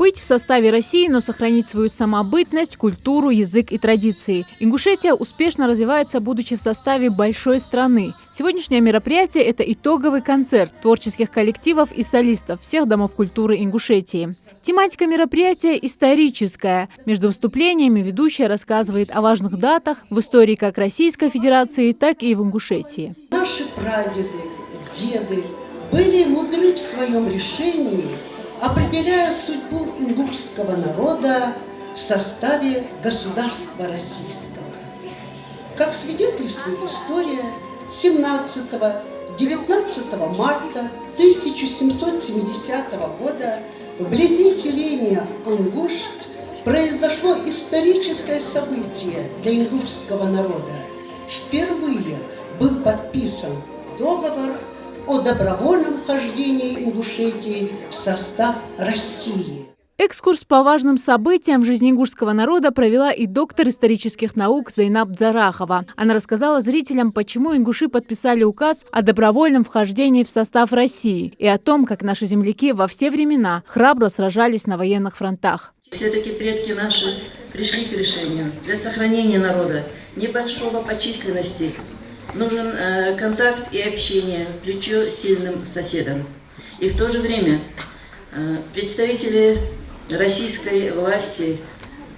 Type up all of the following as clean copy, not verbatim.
Быть в составе России, но сохранить свою самобытность, культуру, язык и традиции. Ингушетия успешно развивается, будучи в составе большой страны. Сегодняшнее мероприятие – это итоговый концерт творческих коллективов и солистов всех домов культуры Ингушетии. Тематика мероприятия историческая. Между выступлениями ведущая рассказывает о важных датах в истории как Российской Федерации, так и в Ингушетии. Наши прадеды, деды были мудры в своем решении, определяя судьбу ингушского народа в составе государства российского. Как свидетельствует история, 17-19 марта 1770 года вблизи селения Ингушт произошло историческое событие для ингушского народа. Впервые был подписан договор о добровольном вхождении Ингушетии в состав России. Экскурс по важным событиям в жизни ингушского народа провела и доктор исторических наук Зайнаб Дзарахова. Она рассказала зрителям, почему ингуши подписали указ о добровольном вхождении в состав России и о том, как наши земляки во все времена храбро сражались на военных фронтах. Все-таки предки наши пришли к решению: для сохранения народа, небольшого по численности, нужен контакт и общение, плечо сильным соседом. И в то же время представители российской власти,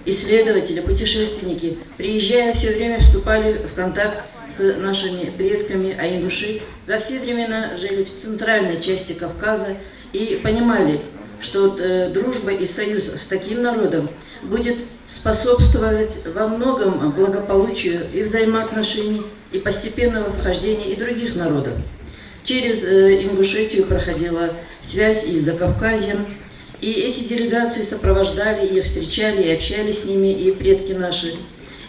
исследователи, путешественники, приезжая, все время вступали в контакт с нашими предками, а ингуши за все времена жили в центральной части Кавказа и понимали, что дружба и союз с таким народом будет способствовать во многом благополучию и взаимоотношений, и постепенного вхождения и других народов. Через Ингушетию проходила связь и с Закавказьем, и эти делегации сопровождали и встречали, и общались с ними, и предки наши.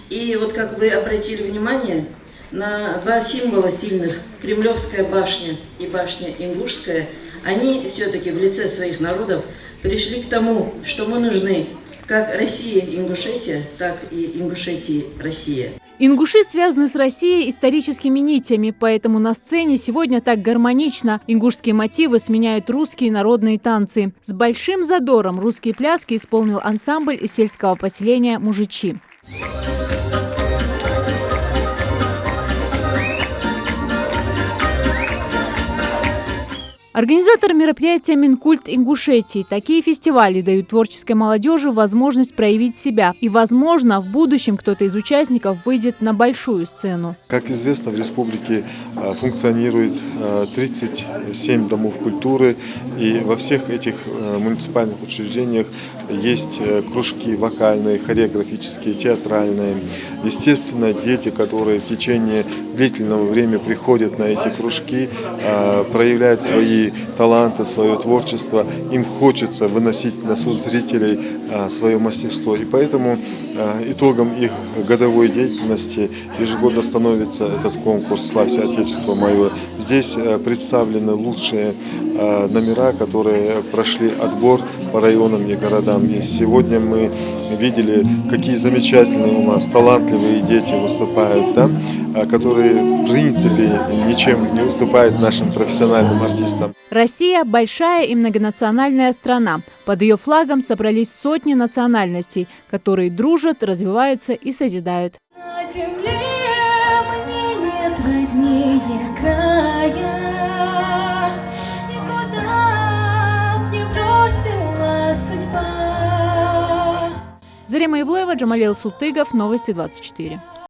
И вот как вы обратили внимание на два символа сильных, Кремлевская башня и башня Ингушская, они все-таки в лице своих народов пришли к тому, что мы нужны как Россия Ингушетия, так и Ингушетия Россия. Ингуши связаны с Россией историческими нитями, поэтому на сцене сегодня так гармонично ингушские мотивы сменяют русские народные танцы. С большим задором русские пляски исполнил ансамбль из сельского поселения Мужичи. Организатор мероприятия Минкульт Ингушетии. Такие фестивали дают творческой молодежи возможность проявить себя. И, возможно, в будущем кто-то из участников выйдет на большую сцену. Как известно, в республике функционирует 37 домов культуры. И во всех этих муниципальных учреждениях есть кружки вокальные, хореографические, театральные. Естественно, дети, которые в течение длительного времени приходят на эти кружки, проявляют свои таланты, свое творчество, им хочется выносить на суд зрителей свое мастерство. И поэтому итогом их годовой деятельности ежегодно становится этот конкурс «Славься Отечество мое». Здесь представлены лучшие номера, которые прошли отбор по районам и городам. И сегодня мы видели, какие замечательные у нас талантливые дети выступают, да, которые в принципе ничем не уступают нашим профессиональным артистам. Россия – большая и многонациональная страна. Под ее флагом собрались сотни национальностей, которые дружат, развиваются и созидают. На земле мне нет роднее края, никуда не бросила судьба. Зарема Ивлоева, Джамалил Султыгов, Новости 24.